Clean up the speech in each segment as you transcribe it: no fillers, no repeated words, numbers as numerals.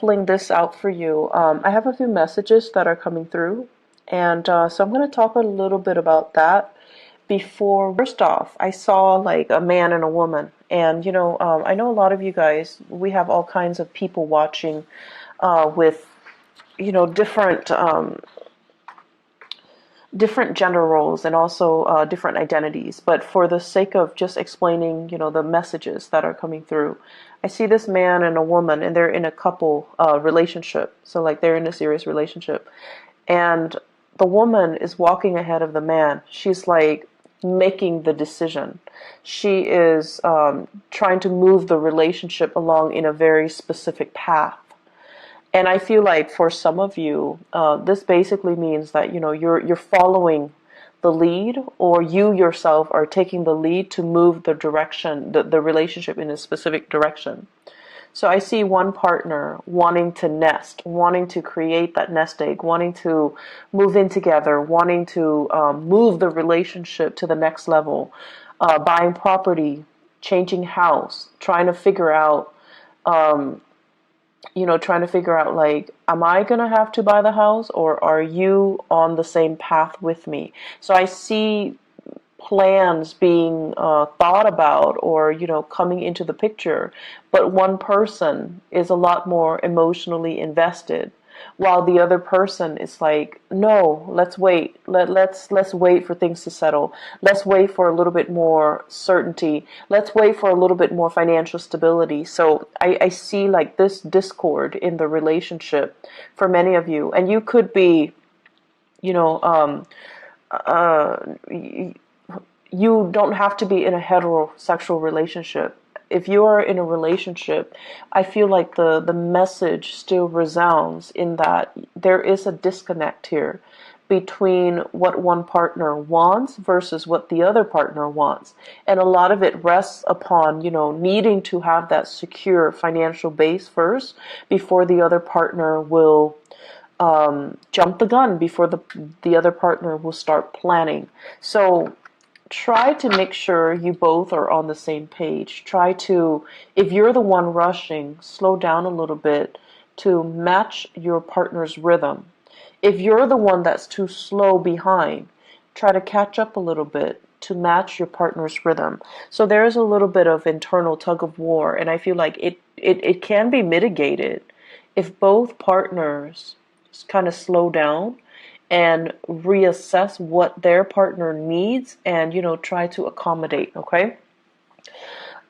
Pulling this out for you. I have a few messages that are coming through, and so I'm going to talk a little bit about that. Before, first off, I saw like a man and a woman, and I know a lot of you guys, we have all kinds of people watching with different gender roles and also different identities. But for the sake of just explaining, the messages that are coming through, I see this man and a woman, and they're in a couple relationship. So like they're in a serious relationship, and the woman is walking ahead of the man. She's like making the decision. She is trying to move the relationship along in a very specific path. And I feel like for some of you, this basically means that you're following the lead, or you yourself are taking the lead to move the direction, the relationship in a specific direction. So I see one partner wanting to nest, wanting to create that nest egg, wanting to move in together, wanting to move the relationship to the next level, buying property, changing house, trying to figure out like, am I going to have to buy the house, or are you on the same path with me? So I see plans being thought about, or, coming into the picture, but one person is a lot more emotionally invested, while the other person is like, no, let's wait. Let's wait for things to settle. Let's wait for a little bit more certainty. Let's wait for a little bit more financial stability. So I see like this discord in the relationship for many of you. And you could be, you know, you don't have to be in a heterosexual relationship. If you are in a relationship, I feel like the message still resounds in that there is a disconnect here between what one partner wants versus what the other partner wants. And a lot of it rests upon, needing to have that secure financial base first before the other partner will jump the gun, before the other partner will start planning. So try to make sure you both are on the same page. Try to, if you're the one rushing, slow down a little bit to match your partner's rhythm. If you're the one that's too slow behind, try to catch up a little bit to match your partner's rhythm. So there is a little bit of internal tug of war, and I feel like it can be mitigated if both partners kind of slow down and reassess what their partner needs, and try to accommodate. Okay.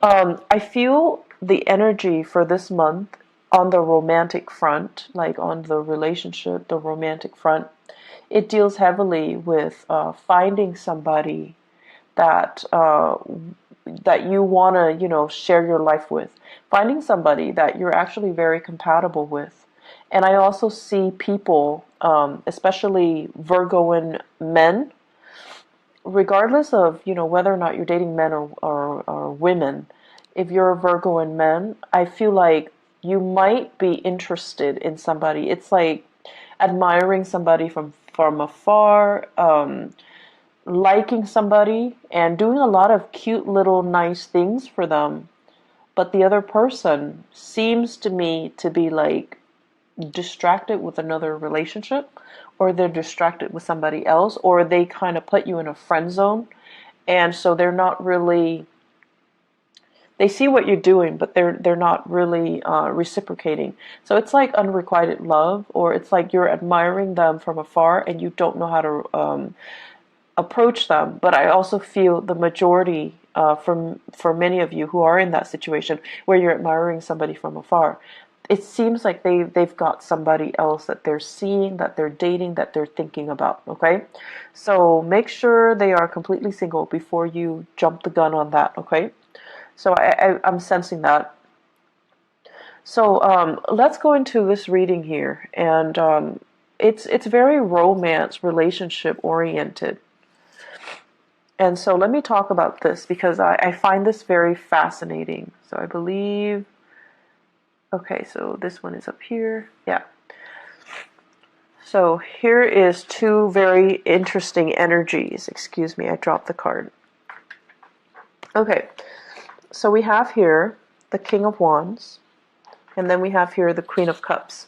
I feel the energy for this month on the romantic front, like on the relationship, the romantic front, it deals heavily with finding somebody that that you want to share your life with, finding somebody that you're actually very compatible with. And I also see people, especially Virgoan men, regardless of whether or not you're dating men or women. If you're a Virgoan man, I feel like you might be interested in somebody. It's like admiring somebody from afar, liking somebody and doing a lot of cute little nice things for them. But the other person seems to me to be like distracted with another relationship, or they're distracted with somebody else, or they kind of put you in a friend zone. And so they're not really, they see what you're doing, but they're not really reciprocating. So it's like unrequited love, or it's like you're admiring them from afar and you don't know how to approach them. But I also feel the majority, for many of you who are in that situation where you're admiring somebody from afar, it seems like they've got somebody else that they're seeing, that they're dating, that they're thinking about. Okay, so make sure they are completely single before you jump the gun on that. Okay, so I'm sensing that. So let's go into this reading here, and it's very romance relationship oriented. And so let me talk about this because I find this very fascinating. So I believe, okay, so this one is up here. Yeah. So here is two very interesting energies. Excuse me, I dropped the card. Okay, so we have here the King of Wands, And then we have here the Queen of Cups.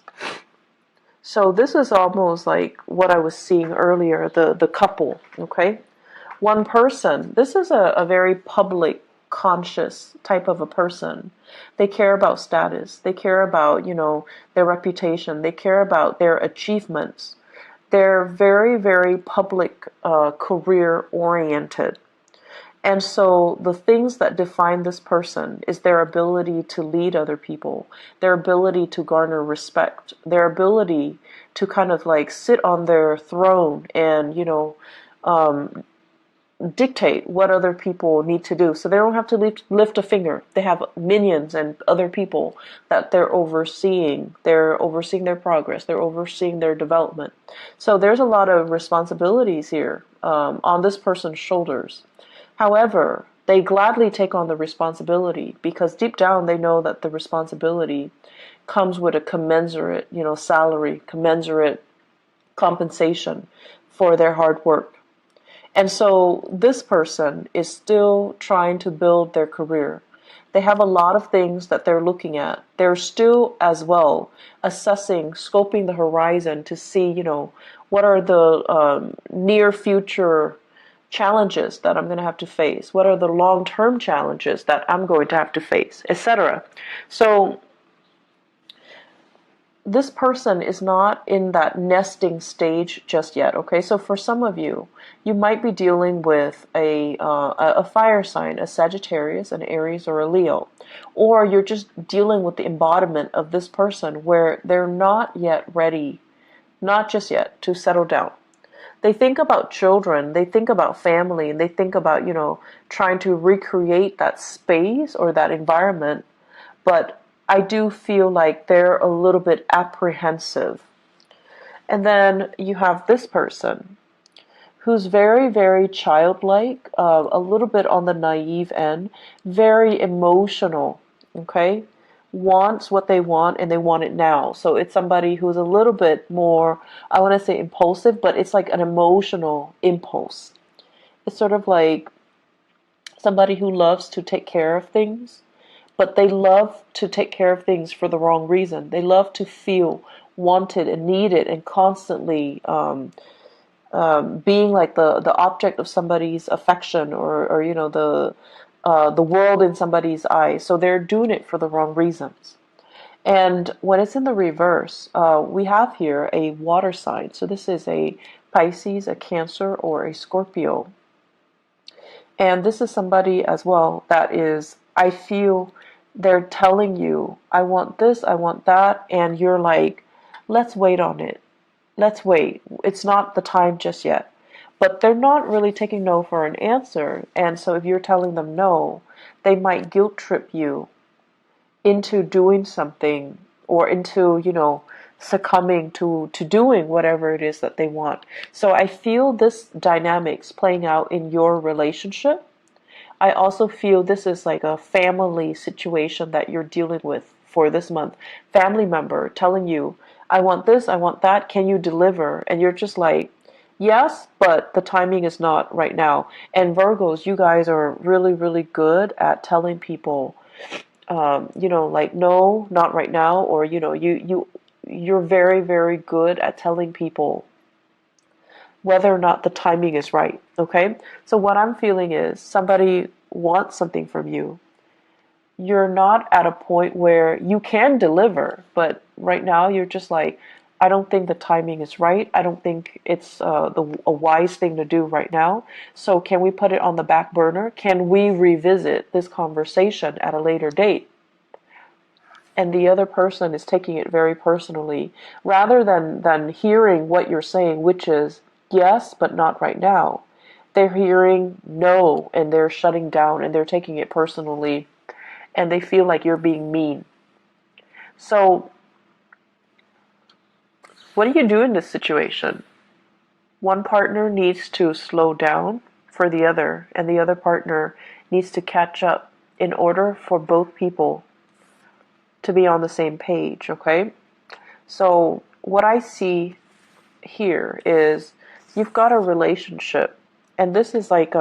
So this is almost like what I was seeing earlier, the couple, okay? One person, this is a very public, conscious type of a person. They care about status. They care about, their reputation. They care about their achievements. They're very, very public, career oriented. And so the things that define this person is their ability to lead other people, their ability to garner respect, their ability to kind of like sit on their throne and, dictate what other people need to do. So they don't have to lift a finger. They have minions and other people that they're overseeing. They're overseeing their progress. They're overseeing their development. So there's a lot of responsibilities here on this person's shoulders. However, they gladly take on the responsibility because deep down they know that the responsibility comes with a commensurate, salary, commensurate compensation for their hard work. And so this person is still trying to build their career. They have a lot of things that they're looking at. They're still as well assessing, scoping the horizon to see, what are the near future challenges that I'm going to have to face? What are the long-term challenges that I'm going to have to face, etc. So this person is not in that nesting stage just yet, okay? So for some of you, you might be dealing with a fire sign, a Sagittarius, an Aries, or a Leo. Or you're just dealing with the embodiment of this person where they're not yet ready, not just yet, to settle down. They think about children, they think about family, and they think about, trying to recreate that space or that environment. But I do feel like they're a little bit apprehensive. And then you have this person who's very, very childlike, a little bit on the naive end, very emotional, okay? Wants what they want and they want it now. So it's somebody who's a little bit more, I want to say impulsive, but it's like an emotional impulse. It's sort of like somebody who loves to take care of things, but they love to take care of things for the wrong reason. They love to feel wanted and needed and constantly being like the object of somebody's affection or the world in somebody's eyes. So they're doing it for the wrong reasons. And when it's in the reverse, we have here a water sign. So this is a Pisces, a Cancer, or a Scorpio. And this is somebody as well that is, I feel they're telling you, I want this, I want that, and you're like, let's wait on it. Let's wait. It's not the time just yet. But they're not really taking no for an answer. And so if you're telling them no, they might guilt trip you into doing something or into, succumbing to doing whatever it is that they want. So I feel this dynamics playing out in your relationship. I also feel this is like a family situation that you're dealing with for this month. Family member telling you, I want this, I want that, can you deliver? And you're just like, yes, but the timing is not right now. And Virgos, you guys are really, really good at telling people, like, no, not right now. Or, you're very, very good at telling people whether or not the timing is right, okay? So what I'm feeling is somebody wants something from you. You're not at a point where you can deliver, but right now you're just like, I don't think the timing is right. I don't think it's a wise thing to do right now. So can we put it on the back burner? Can we revisit this conversation at a later date? And the other person is taking it very personally, rather than hearing what you're saying, which is yes, but not right now. They're hearing no, and they're shutting down, and they're taking it personally, and they feel like you're being mean. So what do you do in this situation? One partner needs to slow down for the other, and the other partner needs to catch up in order for both people to be on the same page, okay? So what I see here is you've got a relationship, and this is like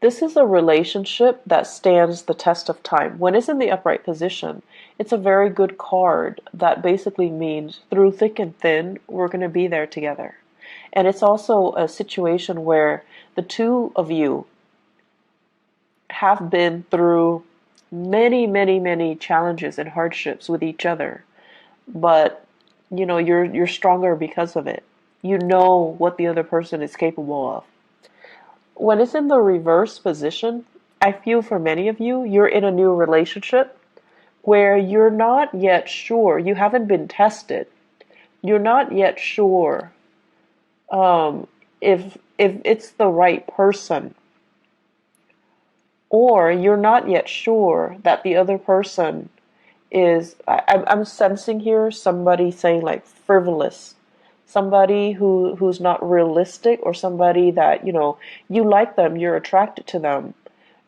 This is a relationship that stands the test of time. When it's in the upright position, it's a very good card that basically means through thick and thin, we're going to be there together. And it's also a situation where the two of you have been through many, many, many challenges and hardships with each other. But, you're stronger because of it. You know what the other person is capable of. When it's in the reverse position, I feel for many of you, you're in a new relationship where you're not yet sure, you haven't been tested. You're not yet sure if it's the right person, or you're not yet sure that the other person is. I'm sensing here somebody saying like frivolous, somebody who's not realistic, or somebody that you like them, you're attracted to them,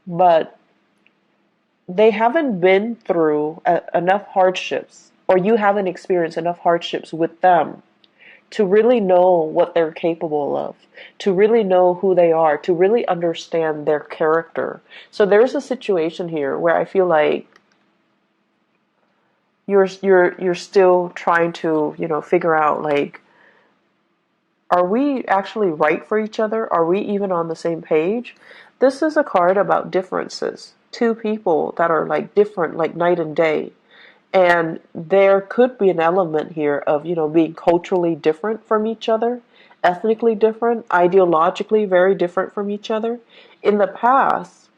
but they haven't been through enough hardships, or you haven't experienced enough hardships with them to really know what they're capable of, to really know who they are, to really understand their character. So there's a situation here where I feel like you're still trying to, figure out, like, are we actually right for each other? Are we even on the same page? This is a card about differences. Two people that are like different, like night and day. And there could be an element here of, being culturally different from each other, ethnically different, ideologically very different from each other. In the past,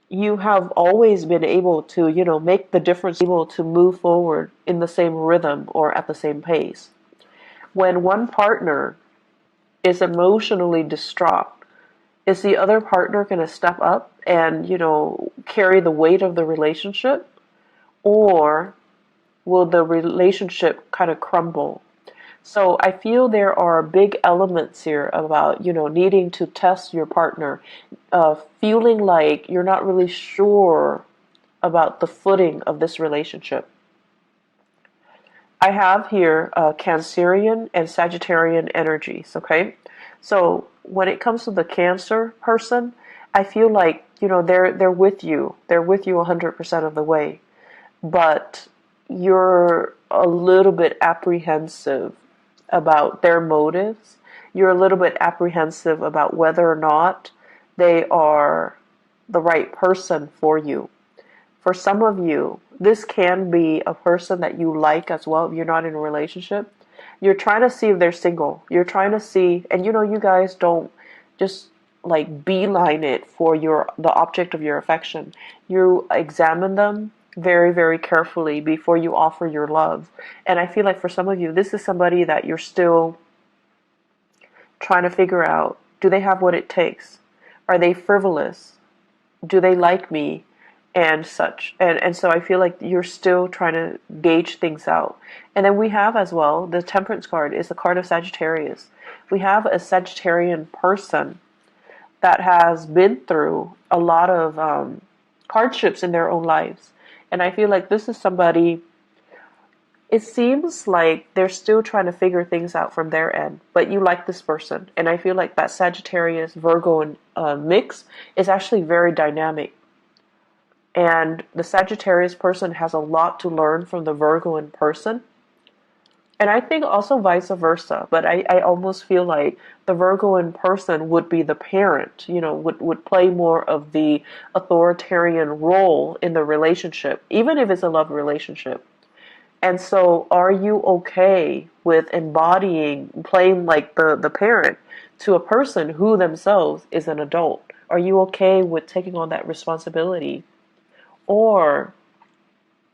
you have always been able to, make the difference, able to move forward in the same rhythm or at the same pace. When one partner is emotionally distraught, is the other partner going to step up and, carry the weight of the relationship? Or will the relationship kind of crumble? So I feel there are big elements here about, needing to test your partner, feeling like you're not really sure about the footing of this relationship. I have here Cancerian and Sagittarian energies, okay? So when it comes to the Cancer person, I feel like, they're with you. They're with you 100% of the way. But you're a little bit apprehensive about their motives. You're a little bit apprehensive about whether or not they are the right person for you. For some of you, this can be a person that you like as well if you're not in a relationship. You're trying to see if they're single. You're trying to see, and you guys don't just like beeline it for the object of your affection. You examine them very, very carefully before you offer your love. And I feel like for some of you, this is somebody that you're still trying to figure out, do they have what it takes? Are they frivolous? Do they like me? And such. And so I feel like you're still trying to gauge things out. And then we have as well, the Temperance card is the card of Sagittarius. We have a Sagittarian person that has been through a lot of hardships in their own lives. And I feel like this is somebody, it seems like they're still trying to figure things out from their end, but you like this person. And I feel like that Sagittarius Virgo mix is actually very dynamic. And the Sagittarius person has a lot to learn from the Virgoan person. And I think also vice versa. But I almost feel like the Virgoan person would be the parent, would play more of the authoritarian role in the relationship, even if it's a love relationship. And so are you okay with playing like the parent to a person who themselves is an adult? Are you okay with taking on that responsibility? Or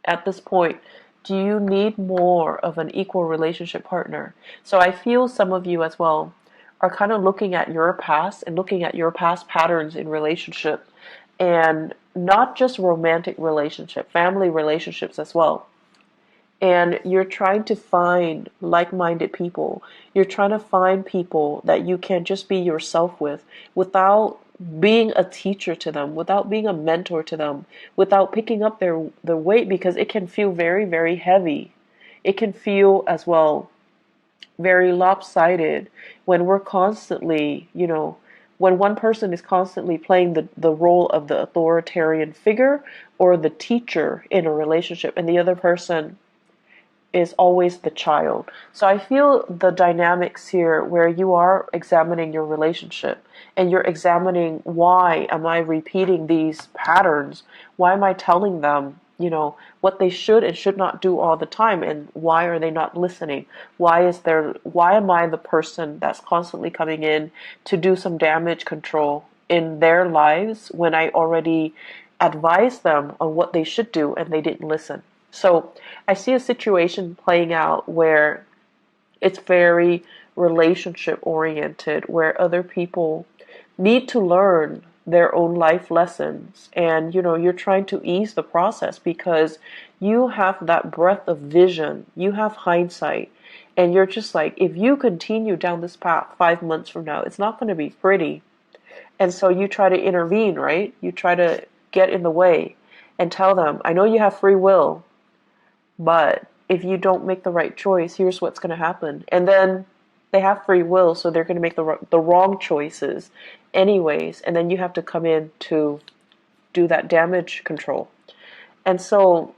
at this point, do you need more of an equal relationship partner? So I feel some of you as well are kind of looking at your past and looking at your past patterns in relationship, and not just romantic relationship, family relationships as well. And you're trying to find like-minded people. You're trying to find people that you can just be yourself with without being a teacher to them, without being a mentor to them, without picking up their weight, because it can feel very, very heavy. It can feel as well very lopsided when we're constantly, when one person is constantly playing the role of the authoritarian figure or the teacher in a relationship, and the other person is always the child. So I feel the dynamics here where you are examining your relationship and you're examining, why am I repeating these patterns? Why am I telling them, what they should and should not do all the time, and why are they not listening? Why am I the person that's constantly coming in to do some damage control in their lives when I already advised them on what they should do and they didn't listen? So I see a situation playing out where it's very relationship oriented, where other people need to learn their own life lessons, and you're trying to ease the process because you have that breadth of vision, you have hindsight, and you're just like, if you continue down this path 5 months from now, it's not going to be pretty. And so you try to intervene, right? You try to get in the way and tell them, I know you have free will, but if you don't make the right choice, here's what's going to happen. And then they have free will, so they're going to make the wrong choices anyways. And then you have to come in to do that damage control. And so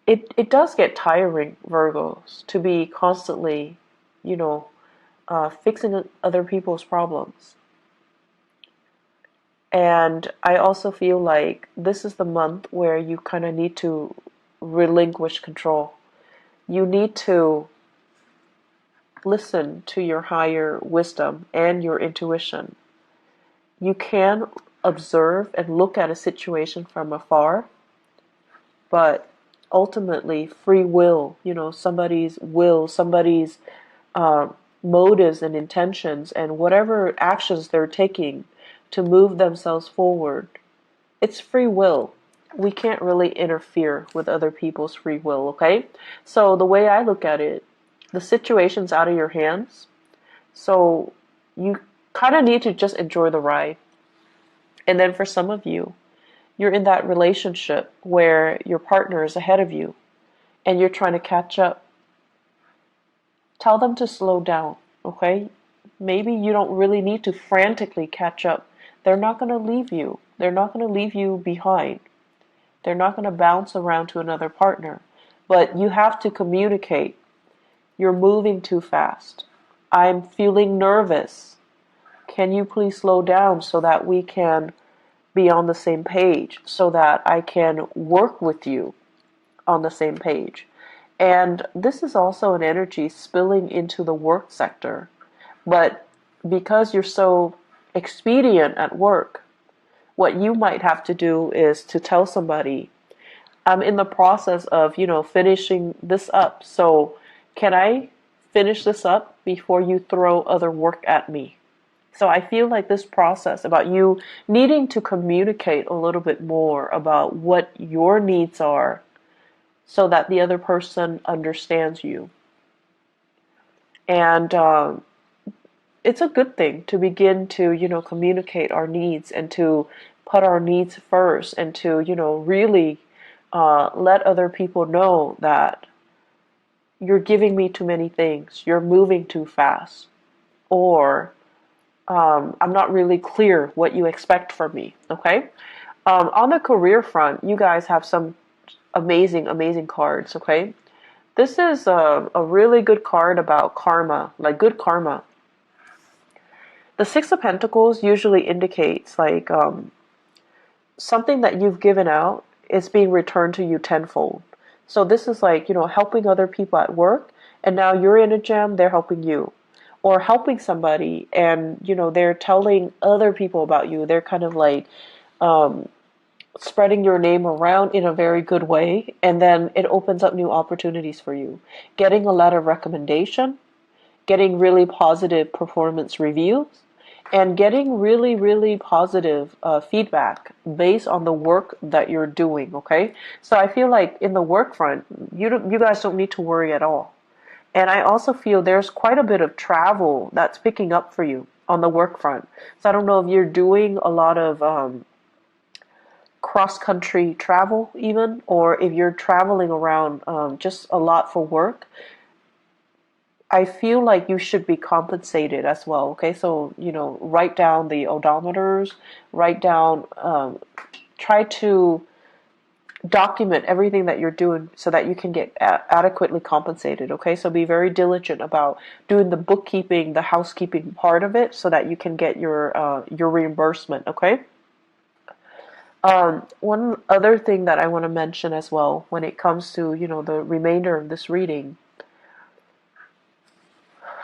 it does get tiring, Virgos, to be constantly, fixing other people's problems. And I also feel like this is the month where you kind of need to relinquish control. You need to listen to your higher wisdom and your intuition. You can observe and look at a situation from afar, but ultimately free will, somebody's motives and intentions and whatever actions they're taking to move themselves forward, it's free will. We can't really interfere with other people's free will, okay? So the way I look at it, the situation's out of your hands, so you kind of need to just enjoy the ride. And then for some of you, you're in that relationship where your partner is ahead of you and you're trying to catch up. Tell them to slow down, okay? Maybe you don't really need to frantically catch up. They're not going to leave you. They're not going to leave you behind. They're not going to bounce around to another partner. But you have to communicate. You're moving too fast. I'm feeling nervous. Can you please slow down so that we can be on the same page, so that I can work with you on the same page? And this is also an energy spilling into the work sector. But because you're so expedient at work, what you might have to do is to tell somebody, I'm in the process of, finishing this up. So can I finish this up before you throw other work at me? So I feel like this process about you needing to communicate a little bit more about what your needs are so that the other person understands you. And it's a good thing to begin to, communicate our needs and to put our needs first and to, really let other people know that you're giving me too many things, you're moving too fast, or I'm not really clear what you expect from me, okay? On the career front, you guys have some amazing, amazing cards, okay? This is a really good card about karma, like good karma. The Six of Pentacles usually indicates like something that you've given out is being returned to you tenfold. So this is like, helping other people at work, and now you're in a jam, they're helping you. Or helping somebody and, they're telling other people about you. They're kind of like spreading your name around in a very good way, and then it opens up new opportunities for you. Getting a letter of recommendation, getting really positive performance reviews, and getting really, really positive feedback based on the work that you're doing, okay? So I feel like in the work front, you guys don't need to worry at all. And I also feel there's quite a bit of travel that's picking up for you on the work front. So I don't know if you're doing a lot of cross-country travel even, or if you're traveling around just a lot for work. I feel like you should be compensated as well. Okay, so write down the odometers, write down, try to document everything that you're doing so that you can get adequately compensated. Okay, so be very diligent about doing the bookkeeping, the housekeeping part of it, so that you can get your reimbursement. Okay. One other thing that I want to mention as well when it comes to the remainder of this reading,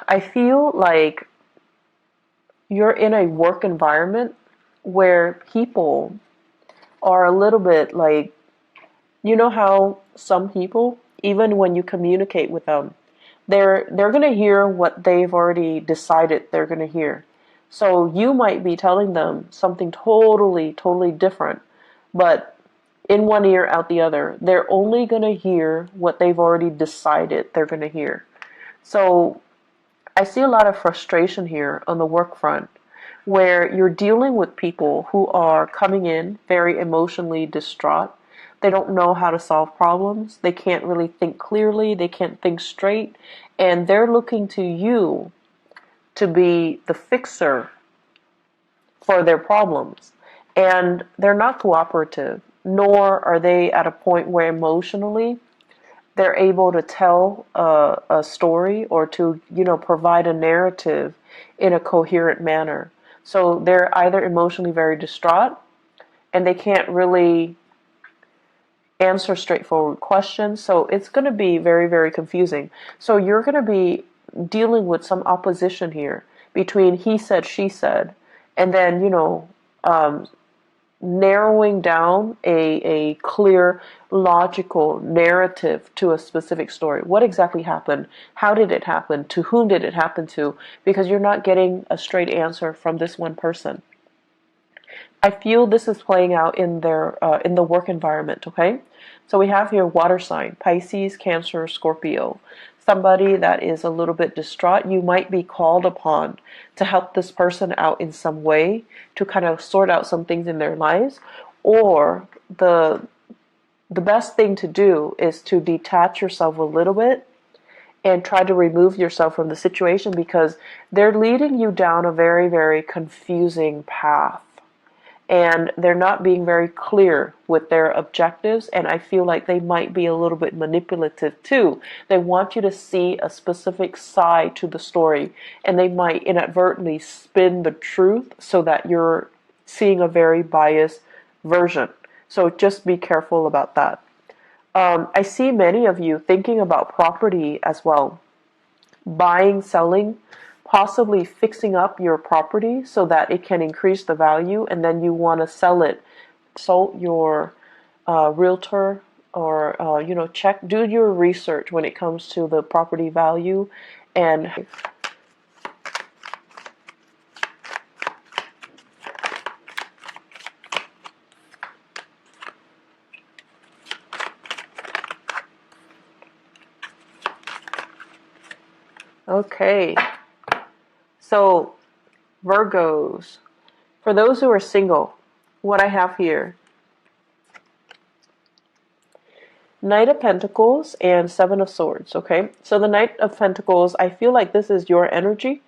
I feel like you're in a work environment where people are a little bit like, how some people, even when you communicate with them, they're going to hear what they've already decided they're going to hear. So you might be telling them something totally different, but in one ear, out the other. They're only going to hear what they've already decided they're going to hear. So I see a lot of frustration here on the work front, where you're dealing with people who are coming in very emotionally distraught. They don't know how to solve problems. They can't really think clearly. They can't think straight. And they're looking to you to be the fixer for their problems. And they're not cooperative, nor are they at a point where emotionally they're able to tell a story or to, provide a narrative in a coherent manner. So they're either emotionally very distraught and they can't really answer straightforward questions. So it's going to be very confusing. So you're going to be dealing with some opposition here between he said, she said, and then, narrowing down a clear, logical narrative to a specific story. What exactly happened? How did it happen? To whom did it happen to? Because you're not getting a straight answer from this one person. I feel this is playing out in the work environment. Okay, so we have here water sign: Pisces, Cancer, Scorpio. Somebody that is a little bit distraught. You might be called upon to help this person out in some way, to kind of sort out some things in their lives, or the best thing to do is to detach yourself a little bit and try to remove yourself from the situation, because they're leading you down a very confusing path. And they're not being very clear with their objectives, and I feel like they might be a little bit manipulative too. They want you to see a specific side to the story, and they might inadvertently spin the truth so that you're seeing a very biased version. So just be careful about that. I see many of you thinking about property as well. Buying, selling, possibly fixing up your property so that it can increase the value, and then you want to sell it. Consult your realtor, or do your research when it comes to the property value. And okay, so Virgos, for those who are single, what I have here: Knight of Pentacles and Seven of Swords. Okay, so the Knight of Pentacles, I feel like this is your energy,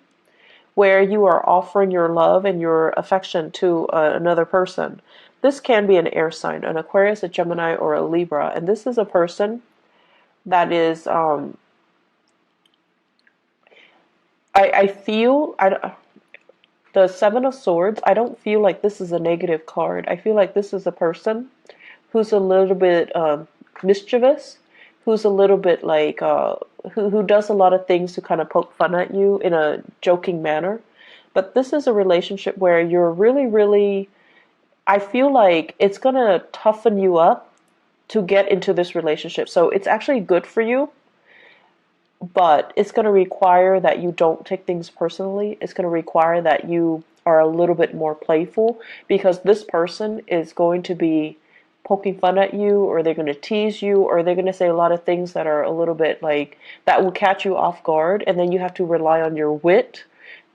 where you are offering your love and your affection to another person. This can be an air sign, an Aquarius, a Gemini, or a Libra, and this is a person that is I feel the Seven of Swords, I don't feel like this is a negative card. I feel like this is a person who's a little bit mischievous, who's a little bit like who does a lot of things to kind of poke fun at you in a joking manner. But this is a relationship where you're really, I feel like it's gonna toughen you up to get into this relationship. So it's actually good for you, but it's going to require that you don't take things personally. It's going to require that you are a little bit more playful, because this person is going to be poking fun at you, or they're going to tease you, or they're going to say a lot of things that are a little bit like that will catch you off guard, and then you have to rely on your wit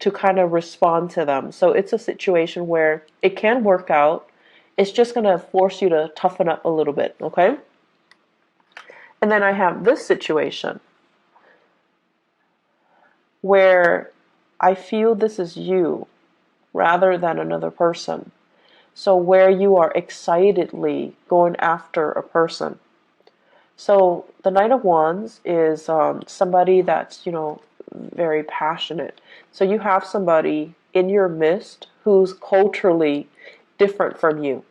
to kind of respond to them. So it's a situation where it can work out. It's just going to force you to toughen up a little bit, okay? And then I have this situation. where I feel this is you rather than another person. So where you are excitedly going after a person. So the Knight of Wands is somebody that's, very passionate. So you have somebody in your midst who's culturally different from you.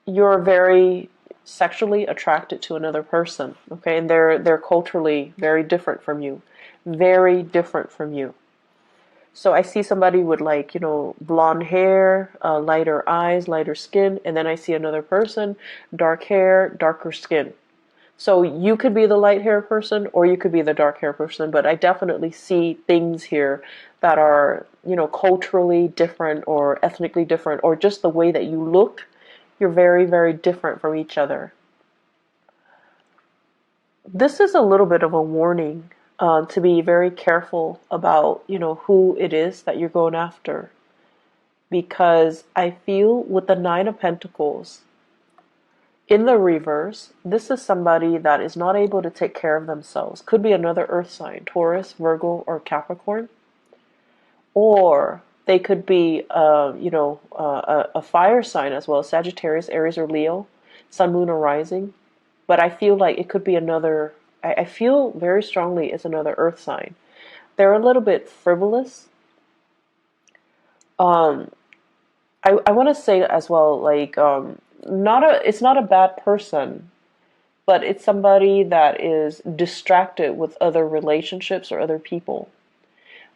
You're very sexually attracted to another person, okay? And they're culturally very different from you. Very different from you. So I see somebody with like, blonde hair, lighter eyes, lighter skin, and then I see another person, dark hair, darker skin. So you could be the light hair person or you could be the dark hair person, but I definitely see things here that are, culturally different or ethnically different, or just the way that you look, you're very, very different from each other. This is a little bit of a warning to be very careful about, who it is that you're going after. Because I feel with the Nine of Pentacles, in the reverse, this is somebody that is not able to take care of themselves. Could be another earth sign, Taurus, Virgo, or Capricorn. Or they could be, a fire sign as well, Sagittarius, Aries, or Leo, Sun, Moon, or Rising. But I feel like it could be another, I feel very strongly it's another earth sign. They're a little bit frivolous. I want to say as well, like, it's not a bad person, but it's somebody that is distracted with other relationships or other people.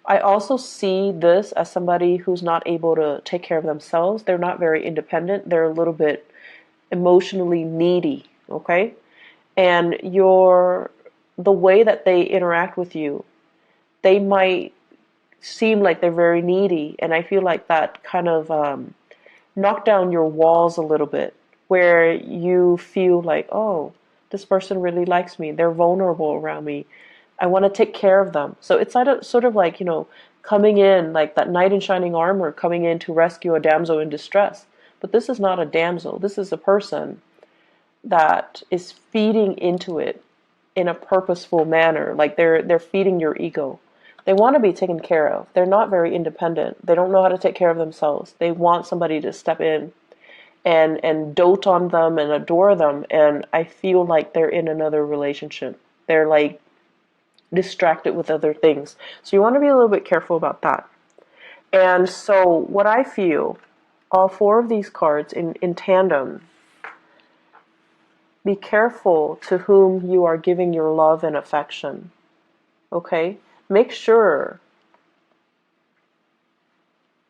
I also see this as somebody who's not able to take care of themselves. They're not very independent. They're a little bit emotionally needy, okay? And the way that they interact with you, they might seem like they're very needy, and I feel like that kind of knock down your walls a little bit, where you feel like, oh, this person really likes me, they're vulnerable around me, I want to take care of them. So it's sort of like, coming in like that knight in shining armor, coming in to rescue a damsel in distress. But this is not a damsel, this is a person that is feeding into it in a purposeful manner. Like they're feeding your ego. They want to be taken care of. They're not very independent. They don't know how to take care of themselves. They want somebody to step in and dote on them and adore them. And I feel like they're in another relationship. They're like distracted with other things. So you want to be a little bit careful about that. And so what I feel, all four of these cards in tandem, be careful to whom you are giving your love and affection. Okay? Make sure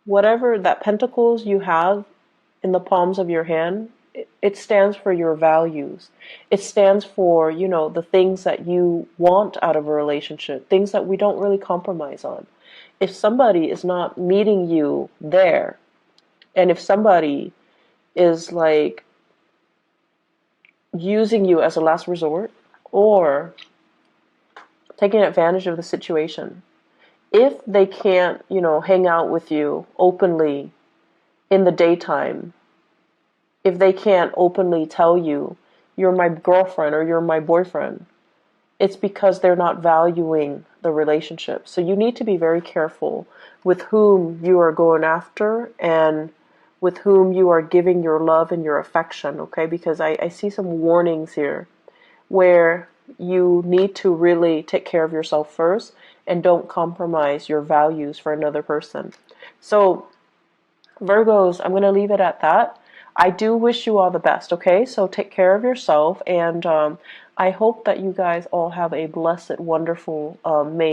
whatever that pentacles you have in the palms of your hand, it stands for your values. It stands for, the things that you want out of a relationship, things that we don't really compromise on. If somebody is not meeting you there, and if somebody is like using you as a last resort or taking advantage of the situation, if they can't, hang out with you openly in the daytime, if they can't openly tell you, you're my girlfriend or you're my boyfriend, it's because they're not valuing the relationship. So you need to be very careful with whom you are going after and with whom you are giving your love and your affection, okay? Because I see some warnings here where you need to really take care of yourself first and don't compromise your values for another person. So Virgos, I'm going to leave it at that. I do wish you all the best, okay? So take care of yourself, and I hope that you guys all have a blessed, wonderful May.